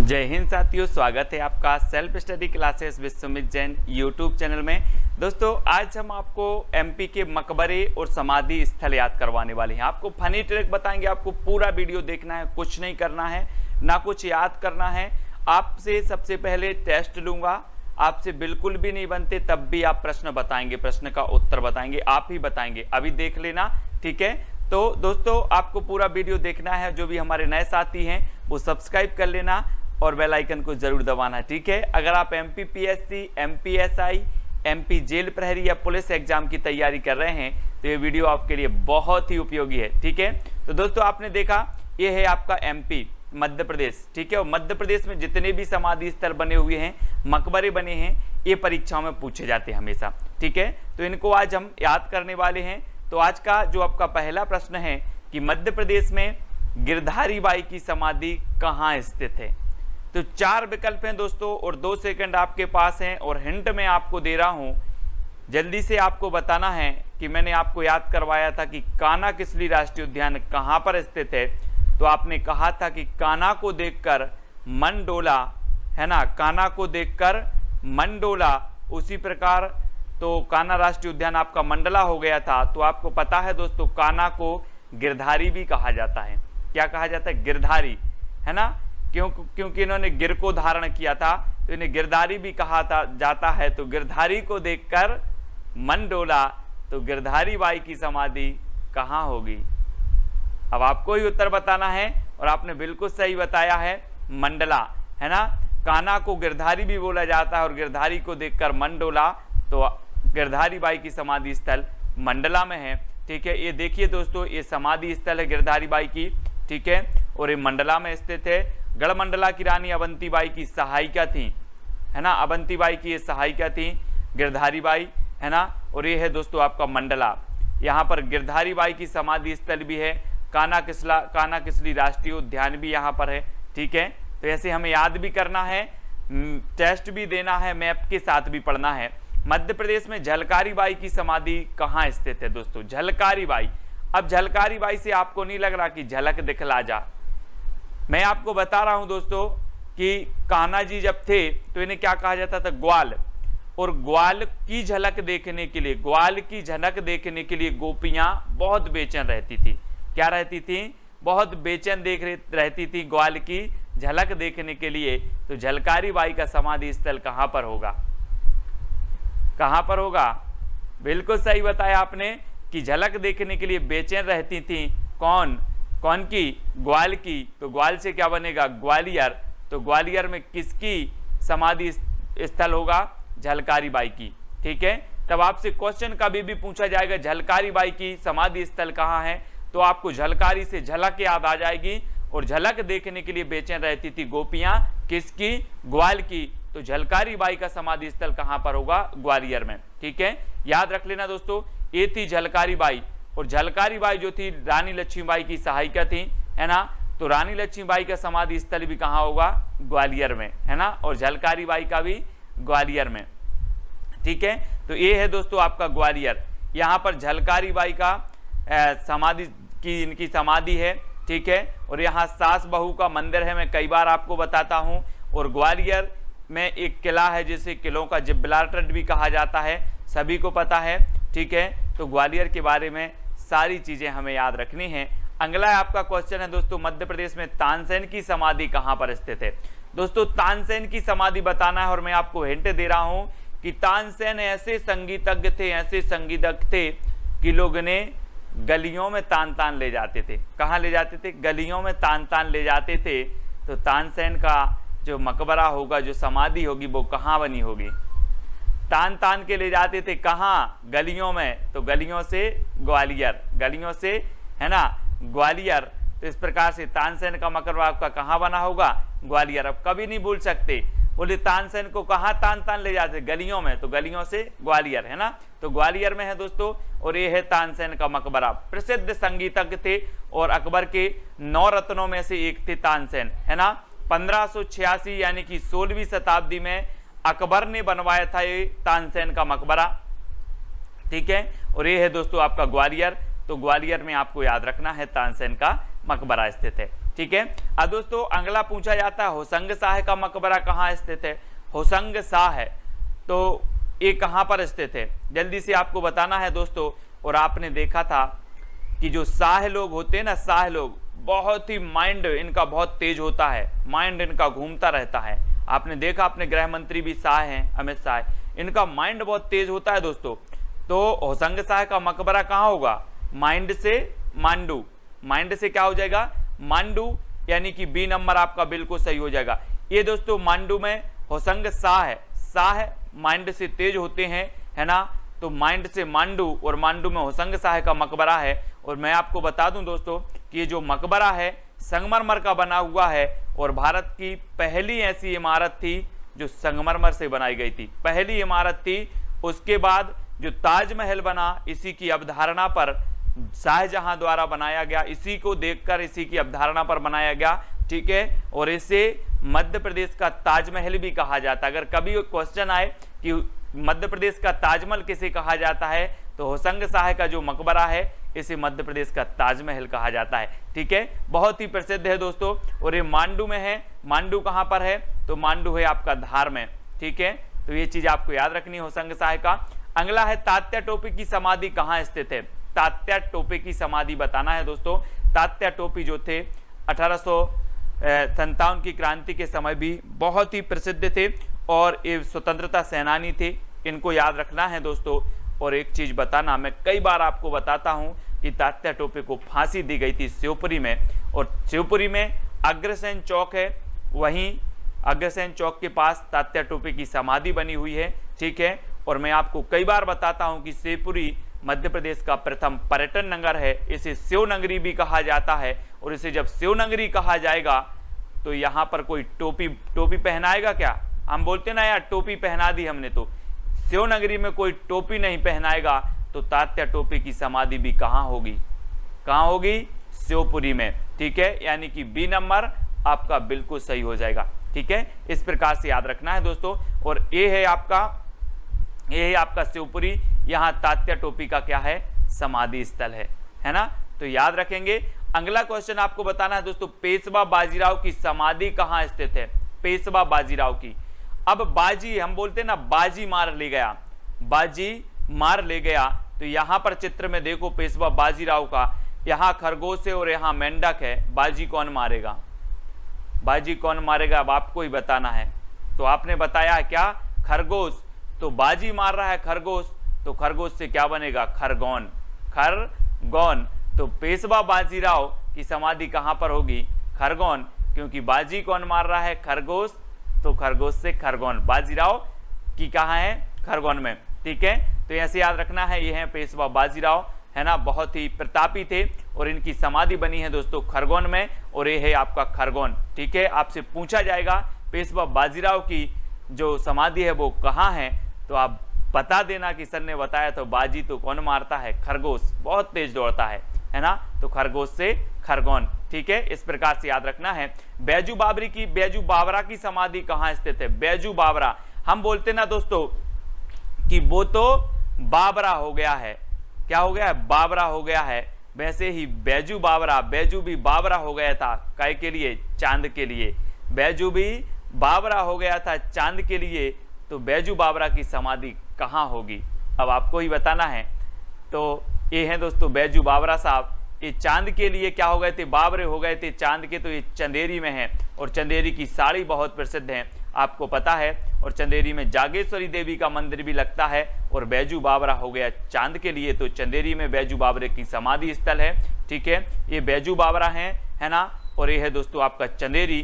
जय हिंद साथियों, स्वागत है आपका self study classes with Sumit Jain YouTube channel में। दोस्तों आज हम आपको एमपी के मकबरे और समाधि स्थल याद करवाने वाले हैं। आपको फनी ट्रिक बताएंगे, आपको पूरा वीडियो देखना है, कुछ नहीं करना है, ना कुछ याद करना है। आपसे सबसे पहले टेस्ट लूंगा, आपसे बिल्कुल भी नहीं बनते तब भी आप प्रश्न बताएंगे, प्रश्न का उत्तर बताएंगे, आप ही बताएंगे। अभी देख लेना, ठीक है। तो दोस्तों आपको पूरा वीडियो देखना है। जो भी हमारे नए साथी हैं वो सब्सक्राइब कर लेना और बेल आइकन को जरूर दबाना, ठीक है। अगर आप MP PSC, MP SI, MP jail प्रहरी या पुलिस एग्जाम की तैयारी कर रहे हैं तो ये वीडियो आपके लिए बहुत ही उपयोगी है, ठीक है। तो दोस्तों आपने देखा ये है आपका एमपी मध्य प्रदेश, ठीक है। और मध्य प्रदेश में जितने भी समाधि स्थल बने हुए हैं, मकबरे बने हैं, ये परीक्षाओं में पूछे जाते हैं हमेशा, ठीक है। तो इनको आज हम याद करने वाले हैं। तो आज का जो आपका पहला प्रश्न है कि मध्य प्रदेश में गिरधारी बाई की समाधि कहाँ स्थित है। तो 4 विकल्प हैं दोस्तों और 2 सेकंड आपके पास हैं और हिंट मैं आपको दे रहा हूं। जल्दी से आपको बताना है कि मैंने आपको याद करवाया था कि कान्हा किसली राष्ट्रीय उद्यान कहां पर स्थित है। तो आपने कहा था कि कान्हा को देखकर मन डोला, है ना, कान्हा को देखकर मन डोला। उसी प्रकार तो कान्हा राष्ट्रीय उद्यान आपका मंडला हो गया था। तो आपको पता है दोस्तों कान्हा को गिरधारी भी कहा जाता है। क्या कहा जाता है? गिरधारी, है ना। क्योंकि इन्होंने गिर को धारण किया था तो इन्हें गिरधारी भी कहा जाता है। तो गिरधारी को देखकर मन डोला, तो गिरधारी बाई की समाधि कहाँ होगी? अब आपको ही उत्तर बताना है और आपने बिल्कुल सही बताया है, मंडला, है ना। कान्हा को गिरधारी भी बोला जाता है और गिरधारी को देखकर मन डोला, तो गिरधारी बाई की समाधि स्थल मंडला में है, ठीक है। ये देखिए दोस्तों, ये समाधि स्थल है गिरधारी बाई की, ठीक है, और ये मंडला में स्थित है। गढ़मंडला की रानी अवंती बाई की सहायिका थी, है ना। अवंती बाई की ये सहायिका थी गिरधारी बाई, है ना। और ये है दोस्तों आपका मंडला। यहाँ पर गिरधारी बाई की समाधि स्थल भी है। कान्हा किसली राष्ट्रीय उद्यान भी यहाँ पर है, ठीक है। तो ऐसे हमें याद भी करना है, टेस्ट भी देना है, मैप के साथ भी पढ़ना है। मध्य प्रदेश में झलकारी बाई की समाधि कहाँ स्थित है दोस्तों? झलकारी बाई। अब झलकारी बाई से आपको नहीं लग रहा कि झलक दिखला जा। मैं आपको बता रहा हूं दोस्तों कि कान्हा जी जब थे तो इन्हें क्या कहा जाता था? ग्वाल। और ग्वाल की झलक देखने के लिए, ग्वाल की झलक देखने के लिए गोपियां बहुत बेचैन रहती थी। क्या रहती थी? बहुत बेचैन रहती थी ग्वाल की झलक देखने के लिए। तो झलकारी बाई का समाधि स्थल कहां पर होगा? कहां पर होगा? बिल्कुल सही बताया आपने कि झलक देखने के लिए बेचैन रहती थी। कौन की? ग्वाल की। तो ग्वाल से क्या बनेगा? ग्वालियर। तो ग्वालियर में किसकी समाधि स्थल होगा? झलकारी बाई की, ठीक है। तब आपसे क्वेश्चन कभी भी पूछा जाएगा झलकारी बाई की समाधि स्थल कहाँ है, तो आपको झलकारी से झलक याद आ जाएगी। और झलक देखने के लिए बेचैन रहती थी गोपियां, किसकी? ग्वाल की। तो झलकारी बाई का समाधि स्थल कहां पर होगा? ग्वालियर में, ठीक है। याद रख लेना दोस्तों, ये थी झलकारी बाई। और झलकारी बाई जो थी रानी लक्ष्मीबाई की सहायिका थी, है ना। तो रानी लक्ष्मीबाई का समाधि स्थल भी कहाँ होगा? ग्वालियर में, है ना। और झलकारी बाई का भी ग्वालियर में, ठीक है। तो ये है दोस्तों आपका ग्वालियर। यहाँ पर झलकारी बाई का समाधि की इनकी समाधि है, ठीक है। और यहाँ सास बहू का मंदिर है, मैं कई बार आपको बताता हूँ। और ग्वालियर में एक किला है जिसे किलों का जिब्राल्टर भी कहा जाता है, सभी को पता है, ठीक है। तो ग्वालियर के बारे में सारी चीजें हमें याद रखनी है। अगला आपका क्वेश्चन है दोस्तों, मध्य प्रदेश में तानसेन की समाधि कहां पर स्थित है? दोस्तों तानसेन की समाधि बताना है और मैं आपको हिंट दे रहा हूं कि तानसेन ऐसे संगीतज्ञ थे कि लोग ने गलियों में तान ले जाते थे। कहां ले जाते थे? गलियों में तान ले जाते थे। तो तानसेन का जो मकबरा होगा, जो समाधि होगी, वो कहां बनी होगी? तान के ले जाते थे कहाँ? गलियों में। तो गलियों से ग्वालियर, गलियों से, है ना, ग्वालियर। तो इस प्रकार से तानसेन का मकबरा आपका कहाँ बना होगा? ग्वालियर। अब कभी नहीं भूल सकते, बोले तानसेन को कहाँ तान ले जाते? गलियों में। तो गलियों से ग्वालियर, है ना। तो ग्वालियर में है दोस्तों। और ये है तानसेन का मकबरा। प्रसिद्ध संगीतज्ञ थे और अकबर के 9 रत्नों में से एक थे तानसेन, है ना। 1586 यानी कि 16वीं शताब्दी में अकबर ने बनवाया था ये तानसेन का मकबरा, ठीक है। और ये है दोस्तों आपका ग्वालियर। तो ग्वालियर में आपको याद रखना है तानसेन का मकबरा स्थित है। ठीक है। अब दोस्तों अगला पूछा जाता है होशंग शाह का मकबरा कहाँ स्थित है। होशंग शाह तो ये कहाँ पर स्थित है, जल्दी से आपको बताना है दोस्तों। और आपने देखा था कि जो शाह लोग होते हैं ना, शाह लोग बहुत ही माइंड इनका बहुत तेज होता है, माइंड इनका घूमता रहता है। आपने देखा अपने गृह मंत्री भी शाह हैं, अमित शाह, इनका माइंड बहुत तेज होता है दोस्तों। तो होशंग शाह का मकबरा कहाँ होगा, माइंड से मांडू, माइंड से क्या हो जाएगा मांडू, यानी कि बी नंबर आपका बिल्कुल सही हो जाएगा। ये दोस्तों मांडू में होशंग शाह है, शाह माइंड से तेज होते हैं, है ना। तो माइंड से मांडू और मांडू में होशंग शाह का मकबरा है। और मैं आपको बता दूं दोस्तों कि ये जो मकबरा है संगमरमर का बना हुआ है और भारत की पहली ऐसी इमारत थी जो संगमरमर से बनाई गई थी, पहली इमारत थी। उसके बाद जो ताजमहल बना इसी की अवधारणा पर शाहजहां द्वारा बनाया गया, इसी को देखकर इसी की अवधारणा पर बनाया गया। ठीक है। और इसे मध्य प्रदेश का ताजमहल भी कहा जाता है। अगर कभी क्वेश्चन आए कि मध्य प्रदेश का ताजमहल किसे कहा जाता है, तो होशंग शाह का जो मकबरा है इसे मध्य प्रदेश का ताजमहल कहा जाता है। ठीक है। बहुत ही प्रसिद्ध है दोस्तों। और ये मांडू में है। मांडू कहाँ पर है, तो मांडू है आपका धार में। ठीक है। तो ये चीज आपको याद रखनी है होशंग शाह का। अगला है तात्या टोपे की समाधि कहाँ स्थित है। तात्या टोपे की समाधि बताना है दोस्तों। तात्या टोपे जो थे 1857 की क्रांति के समय भी बहुत ही प्रसिद्ध थे और ये स्वतंत्रता सेनानी थे, इनको याद रखना है दोस्तों। और एक चीज बताना, मैं कई बार आपको बताता हूं कि तात्या टोपे को फांसी दी गई थी शिवपुरी में, और शिवपुरी में अग्रसेन चौक है, वहीं अग्रसेन चौक के पास तात्या टोपे की समाधि बनी हुई है। ठीक है। और मैं आपको कई बार बताता हूं कि शिवपुरी मध्य प्रदेश का प्रथम पर्यटन नगर है, इसे शिवनगरी भी कहा जाता है। और इसे जब शिवनगरी कहा जाएगा तो यहाँ पर कोई टोपी पहनाएगा क्या, हम बोलते ना यार टोपी पहना दी हमने, तो शिवनगरी में कोई टोपी नहीं पहनाएगा। तो तात्या टोपे की समाधि भी कहाँ होगी, कहाँ होगी, शिवपुरी में। ठीक है। यानी कि बी नंबर आपका बिल्कुल सही हो जाएगा। ठीक है। इस प्रकार से याद रखना है दोस्तों। और ये है आपका शिवपुरी, यहाँ तात्या टोपे का क्या है, समाधि स्थल है ना। तो याद रखेंगे। अगला क्वेश्चन आपको बताना है दोस्तों, पेशवा बाजीराव की समाधि कहाँ स्थित है। पेशवा बाजीराव की, अब बाजी हम बोलते हैं ना, बाजी मार ले गया, बाजी मार ले गया। तो यहां पर चित्र में देखो पेशवा बाजीराव का, यहां खरगोश है और यहां मेंढक है, बाजी कौन मारेगा, बाजी कौन मारेगा, अब आपको ही बताना है। तो आपने बताया क्या, खरगोश, तो बाजी मार रहा है खरगोश, तो खरगोश से क्या बनेगा, खरगोन, खरगोन। तो पेशवा बाजीराव की समाधि कहां पर होगी, खरगोन, क्योंकि बाजी कौन मार रहा है, खरगोश, तो खरगोश से खरगोन, बाजीराव की कहाँ है, खरगोन में। ठीक है। तो ऐसे याद रखना है, ये है पेशवा बाजीराव, है ना, बहुत ही प्रतापी थे और इनकी समाधि बनी है दोस्तों खरगोन में, और ये है आपका खरगोन। ठीक है। आपसे पूछा जाएगा पेशवा बाजीराव की जो समाधि है वो कहाँ है, तो आप बता देना कि सर ने बताया। तो बाजी तो कौन मारता है, खरगोश, बहुत तेज दौड़ता है ना, तो खरगोश से खरगोन। ठीक है। इस प्रकार से याद रखना है। बैजू बावरा की समाधि कहाँ स्थित है। बैजू बावरा, हम बोलते ना दोस्तों कि वो तो बाबरा हो गया है, क्या हो गया है, बाबरा हो गया है। वैसे ही बैजू बावरा, बैजू भी बाबरा हो गया था, काय के लिए, चांद के लिए, बैजू भी बाबरा हो गया था चांद के लिए। तो बैजू बावरा की समाधि कहाँ होगी, अब आपको ही बताना है। तो ये है दोस्तों बैजू बावरा साहब, ये चांद के लिए क्या हो गए थे, बाबरे हो गए थे चांद के, तो ये चंदेरी में है। और चंदेरी की साड़ी बहुत प्रसिद्ध है, आपको पता है। और चंदेरी में जागेश्वरी देवी का मंदिर भी लगता है। और बैजू बावरा हो गया चांद के लिए, तो चंदेरी में बैजू बावरे की समाधि स्थल है। ठीक है। ये बैजू बावरा है ना। और ये है दोस्तों आपका चंदेरी,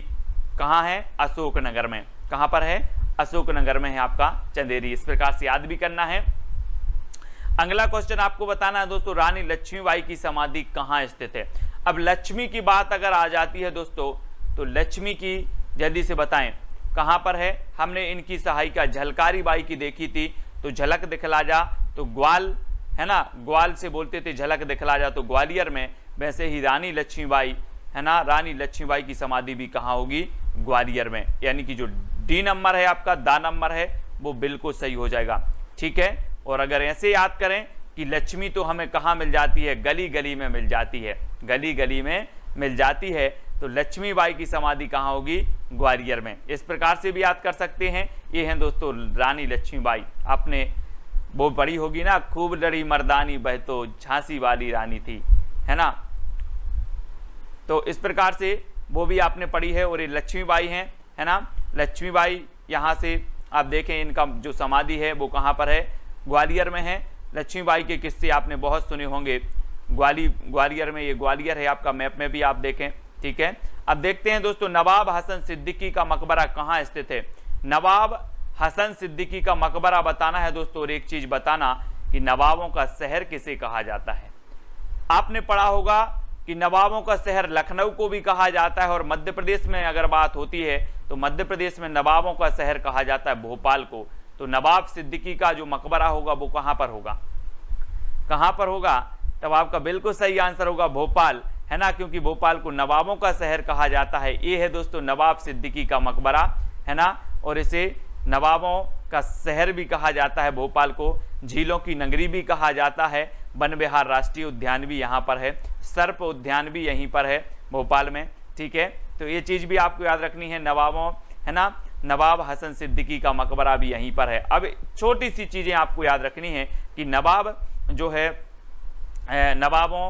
कहाँ है, अशोकनगर में। कहाँ पर है, अशोकनगर में है आपका चंदेरी। इस प्रकार से याद भी करना है। अगला क्वेश्चन आपको बताना है दोस्तों, रानी लक्ष्मीबाई की समाधि कहाँ स्थित है। अब लक्ष्मी की बात अगर आ जाती है दोस्तों, तो लक्ष्मी की जल्दी से बताएं कहाँ पर है। हमने इनकी सहायिका झलकारी बाई की देखी थी, तो झलक दिखला जा, तो ग्वाल है ना, ग्वाल से बोलते थे झलक दिखला जा, तो ग्वालियर में। वैसे ही रानी लक्ष्मीबाई है ना, रानी लक्ष्मीबाई की समाधि भी कहाँ होगी, ग्वालियर में। यानी कि जो डी नंबर है आपका, दा नंबर है, वो बिल्कुल सही हो जाएगा। ठीक है। और अगर ऐसे याद करें कि लक्ष्मी तो हमें कहाँ मिल जाती है, गली गली में मिल जाती है, गली गली में मिल जाती है तो लक्ष्मीबाई की समाधि कहाँ होगी? ग्वालियर में। इस प्रकार से भी याद कर सकते हैं। ये हैं दोस्तों रानी लक्ष्मीबाई। आपने वो पढ़ी होगी ना, खूब लड़ी मर्दानी बह तो झांसी वाली रानी थी, है ना। तो इस प्रकार से वो भी आपने पढ़ी है। और ये लक्ष्मीबाई हैं, है ना। लक्ष्मीबाई यहाँ से आप देखें इनका जो समाधि है वो कहाँ पर है? ग्वालियर में है। लक्ष्मीबाई के किस्से आपने बहुत सुने होंगे। ग्वालियर में, ये ग्वालियर है आपका मैप में भी आप देखें, ठीक है। अब देखते हैं दोस्तों नवाब हसन सिद्दीकी का मकबरा कहाँ स्थित है? नवाब हसन सिद्दीकी का मकबरा बताना है दोस्तों। और एक चीज बताना कि नवाबों का शहर किसे कहा जाता है। आपने पढ़ा होगा कि नवाबों का शहर लखनऊ को भी कहा जाता है। और मध्य प्रदेश में अगर बात होती है तो मध्य प्रदेश में नवाबों का शहर कहा जाता है भोपाल को। तो नवाब सिद्दीकी का जो मकबरा होगा वो कहाँ पर होगा? कहाँ पर होगा? तब आपका बिल्कुल सही आंसर होगा भोपाल, है ना, क्योंकि भोपाल को नवाबों का शहर कहा जाता है। ये है दोस्तों नवाब सिद्दीकी का मकबरा, है ना। और इसे नवाबों का शहर भी कहा जाता है भोपाल को। झीलों की नगरी भी कहा जाता है। वन विहार राष्ट्रीय उद्यान भी यहाँ पर है। सर्प उद्यान भी यहीं पर है भोपाल में, ठीक है। तो ये चीज़ भी आपको याद रखनी है। नवाबों, है ना, नवाब हसन सिद्दीकी का मकबरा भी यहीं पर है। अब छोटी सी चीज़ें आपको याद रखनी है कि नवाब जो है नवाबों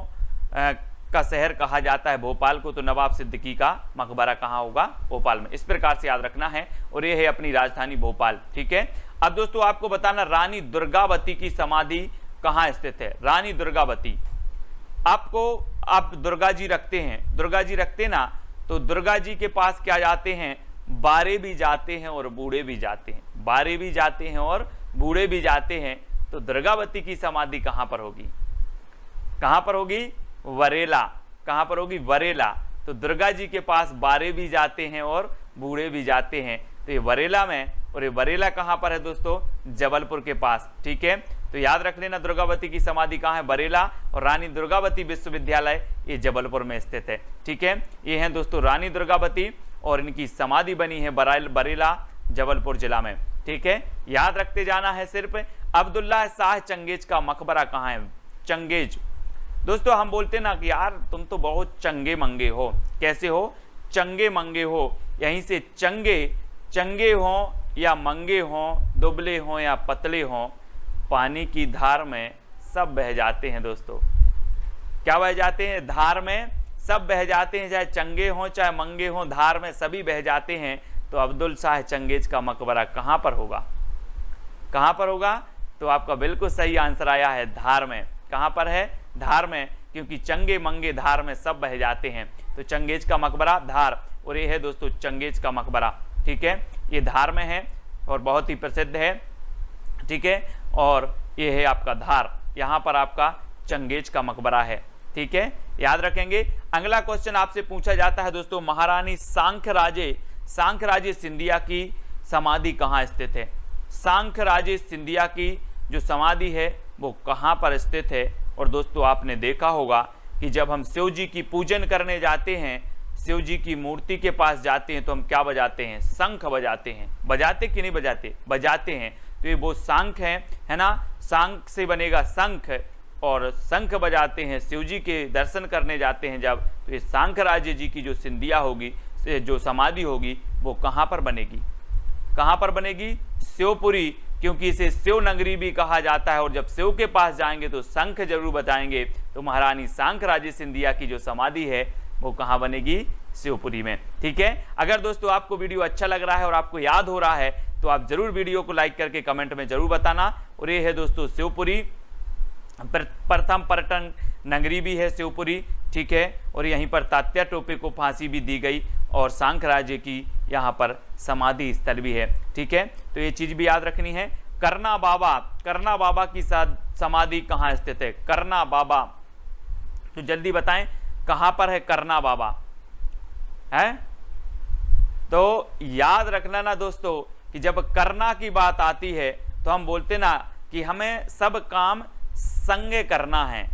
का शहर कहा जाता है भोपाल को, तो नवाब सिद्दीकी का मकबरा कहाँ होगा? भोपाल में। इस प्रकार से याद रखना है। और ये है अपनी राजधानी भोपाल, ठीक है। अब दोस्तों आपको बताना रानी दुर्गावती की समाधि कहाँ स्थित है? रानी दुर्गावती, आपको आप दुर्गा जी रखते हैं, दुर्गा जी रखते ना, तो दुर्गा जी के पास क्या जाते हैं? बारे भी जाते हैं और बूढ़े भी जाते हैं। बारे भी जाते हैं और बूढ़े भी जाते हैं। तो दुर्गावती की समाधि कहाँ पर होगी? कहाँ पर होगी? वरेला। कहाँ पर होगी? वरेला। तो दुर्गा जी के पास बारे भी जाते हैं और बूढ़े भी जाते हैं, तो ये वरेला में। और ये वरेला कहाँ पर है दोस्तों? जबलपुर के पास, ठीक है। तो याद रख लेना दुर्गावती की समाधि कहाँ है? बरेला। और रानी दुर्गावती विश्वविद्यालय ये जबलपुर में स्थित है, ठीक है। ये हैं दोस्तों रानी दुर्गावती और इनकी समाधि बनी है बरेला जबलपुर जिला में, ठीक है। याद रखते जाना है सिर्फ। अब्दुल्ला शाह चंगेज का मकबरा कहाँ है? चंगेज दोस्तों, हम बोलते ना कि यार तुम तो बहुत चंगे मंगे हो। कैसे हो? चंगे मंगे हो। यहीं से चंगे हो या मंगे हो, दुबले हो या पतले हो, पानी की धार में सब बह जाते हैं दोस्तों। क्या बह जाते हैं? धार में सब बह जाते हैं। चाहे चंगे हों चाहे मंगे हों, धार में सभी बह जाते हैं। तो अब्दुल शाह चंगेज का मकबरा कहाँ पर होगा? कहाँ पर होगा? तो आपका बिल्कुल सही आंसर आया है धार में। कहाँ पर है? धार में, क्योंकि चंगे मंगे धार में सब बह जाते हैं। तो चंगेज का मकबरा धार। और ये है दोस्तों चंगेज का मकबरा, ठीक है। ये धार में है और बहुत ही प्रसिद्ध है, ठीक है। और ये है आपका धार, यहाँ पर आपका चंगेज का मकबरा है, ठीक है। याद रखेंगे। अगला क्वेश्चन आपसे पूछा जाता है दोस्तों महारानी सांख्यराजे सिंधिया की समाधि कहाँ स्थित है? सांख्यराजे सिंधिया की जो समाधि है वो कहाँ पर स्थित है? और दोस्तों आपने देखा होगा कि जब हम शिव जी की पूजन करने जाते हैं, शिव जी की मूर्ति के पास जाते हैं, तो हम क्या बजाते हैं? शंख बजाते हैं। बजाते कि नहीं बजाते? बजाते हैं। तो ये वो शंख है ना। शंख से बनेगा शंख, और शंख बजाते हैं। शिव जी के दर्शन करने जाते हैं जब, तो ये सांख्यराजे जी की जो सिंधिया होगी, जो समाधि होगी, वो कहाँ पर बनेगी? कहाँ पर बनेगी? शिवपुरी, क्योंकि इसे शिव नगरी भी कहा जाता है। और जब शिव के पास जाएंगे तो शंख जरूर बताएंगे। तो महारानी सांख्यराजे सिंधिया की जो समाधि है वो कहाँ बनेगी? शिवपुरी में, ठीक है। अगर दोस्तों आपको वीडियो अच्छा लग रहा है और आपको याद हो रहा है तो आप जरूर वीडियो को लाइक करके कमेंट में जरूर बताना। और ये है दोस्तों शिवपुरी, प्रथम पर्यटन नगरी भी है शिवपुरी, ठीक है। और यहीं पर तात्या टोपे को फांसी भी दी गई और सांख्यराजे की यहाँ पर समाधि स्थल भी है, ठीक है। तो ये चीज भी याद रखनी है। करना बाबा की समाधि कहाँ स्थित है? करना बाबा, तो जल्दी बताएं कहाँ पर है करना बाबा? है तो याद रखना ना दोस्तों कि जब करना की बात आती है तो हम बोलते ना कि हमें सब काम संग करना है,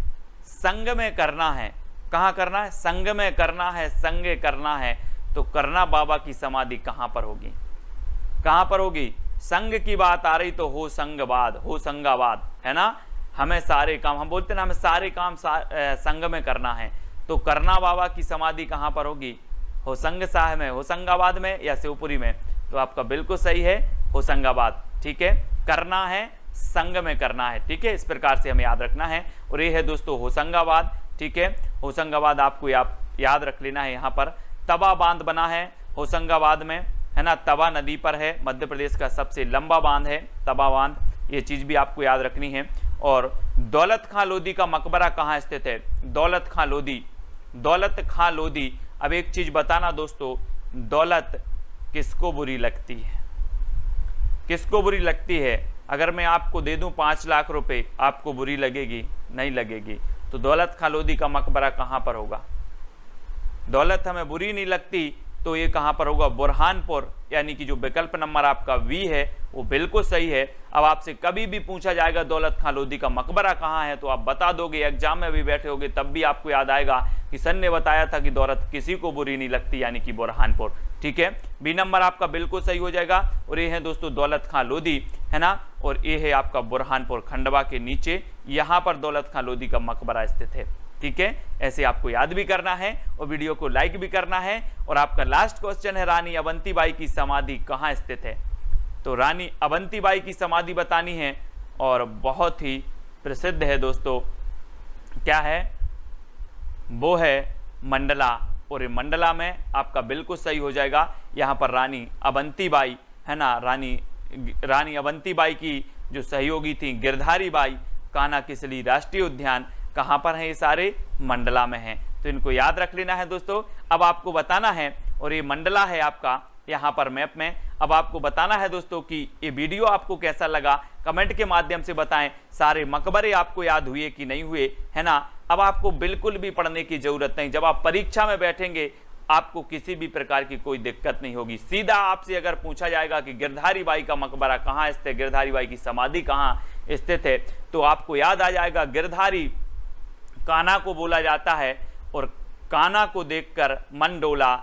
संग में करना है। कहाँ करना है? संग में करना है, संग करना है। तो करना बाबा की समाधि कहाँ पर होगी? कहाँ पर होगी? संग की बात आ रही तो हो संगाबाद, है ना। हमें सारे काम, हम बोलते ना हमें सारे काम संग में करना है। तो करना बाबा की समाधि कहाँ पर होगी? होशंगाबाद में, होशंगाबाद में या शिवपुरी में? तो आपका बिल्कुल सही है होशंगाबाद। ठीक है, करना है संग में करना है। ठीक है, इस प्रकार से हमें याद रखना है। और ये है दोस्तों होशंगाबाद। ठीक है, होशंगाबाद आपको याद रख लेना है। यहाँ पर तवा बांध बना है होशंगाबाद में, है ना, तवा नदी पर है, मध्य प्रदेश का सबसे लंबा बांध है तवा बांध, ये चीज भी आपको याद रखनी है। और दौलत खां लोधी का मकबरा कहाँ स्थित है? दौलत खां लोधी, दौलत खां लोधी। अब एक चीज बताना दोस्तों, दौलत किसको बुरी लगती है? किसको बुरी लगती है? अगर मैं आपको दे दूं 5 लाख रुपए, आपको बुरी लगेगी? नहीं लगेगी। तो दौलत खां लोधी का मकबरा कहां पर होगा? दौलत हमें बुरी नहीं लगती तो ये कहां पर होगा? बुरहानपुर, यानी कि जो विकल्प नंबर आपका वी है वो बिल्कुल सही है। अब आपसे कभी भी पूछा जाएगा दौलत खां लोधी का मकबरा कहाँ है, तो आप बता दोगे, एग्जाम में भी बैठे होगे तब भी आपको याद आएगा कि सर ने बताया था कि दौलत किसी को बुरी नहीं लगती, यानी कि बुरहानपुर। ठीक है, बी नंबर आपका बिल्कुल सही हो जाएगा। और ये है दोस्तों दौलत खां लोधी, है ना, और ये है आपका बुरहानपुर, खंडवा के नीचे यहाँ पर दौलत खां लोधी का मकबरा स्थित है। ठीक है, ऐसे आपको याद भी करना है और वीडियो को लाइक भी करना है। और आपका लास्ट क्वेश्चन है, रानी अवंतीबाई की समाधि कहाँ स्थित है? तो रानी अवंतीबाई की समाधि बतानी है और बहुत ही प्रसिद्ध है दोस्तों। क्या है? वो है मंडला। और ये मंडला में आपका बिल्कुल सही हो जाएगा। यहाँ पर रानी अवंतीबाई, है ना, रानी अवंतीबाई की जो सहयोगी थी गिरधारी बाई, कान्हा किसली राष्ट्रीय उद्यान कहाँ पर है? ये सारे मंडला में हैं, तो इनको याद रख लेना है दोस्तों। अब आपको बताना है, और ये मंडला है आपका यहाँ पर मैप में। अब आपको बताना है दोस्तों कि ये वीडियो आपको कैसा लगा, कमेंट के माध्यम से बताएं। सारे मकबरे आपको याद हुए कि नहीं हुए, है ना। अब आपको बिल्कुल भी पढ़ने की जरूरत नहीं, जब आप परीक्षा में बैठेंगे आपको किसी भी प्रकार की कोई दिक्कत नहीं होगी। सीधा आपसे अगर पूछा जाएगा कि गिरधारी बाई का मकबरा कहाँ स्थित है, गिरधारी बाई की समाधि कहाँ स्थित है, तो आपको याद आ जाएगा गिरधारी कान्हा को बोला जाता है, और कान्हा को देखकर मन डोला,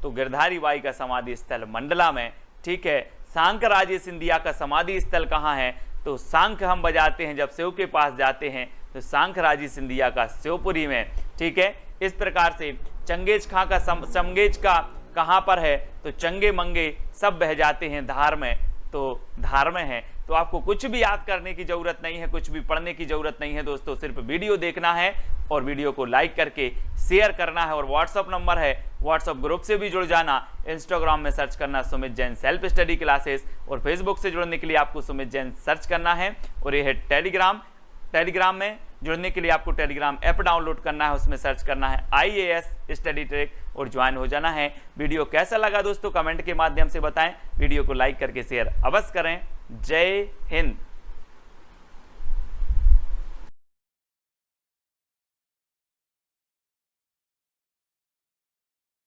तो गिरधारी बाई का समाधि स्थल मंडला में। ठीक है, सांक राजे सिंधिया का समाधि स्थल कहाँ है? तो सांख हम बजाते हैं जब शिव के पास जाते हैं, तो सांख राजे सिंधिया का शिवपुरी में। ठीक है, इस प्रकार से चंगेज खां का चंगेज का कहाँ पर है? तो चंगे मंगे सब बह जाते हैं धार में, तो धार में है। तो आपको कुछ भी याद करने की जरूरत नहीं है, कुछ भी पढ़ने की जरूरत नहीं है दोस्तों, सिर्फ वीडियो देखना है और वीडियो को लाइक करके शेयर करना है। और व्हाट्सअप नंबर है, व्हाट्सअप ग्रुप से भी जुड़ जाना। इंस्टाग्राम में सर्च करना Sumit Jain self study classes, और फेसबुक से जुड़ने के लिए आपको सुमित जैन सर्च करना है। और ये है टेलीग्राम, टेलीग्राम में जुड़ने के लिए आपको टेलीग्राम ऐप डाउनलोड करना है, उसमें सर्च करना है IAS स्टडी ट्रैक और ज्वाइन हो जाना है। वीडियो कैसा लगा दोस्तों कमेंट के माध्यम से बताएं, वीडियो को लाइक करके शेयर अवश्य करें। जय हिंद।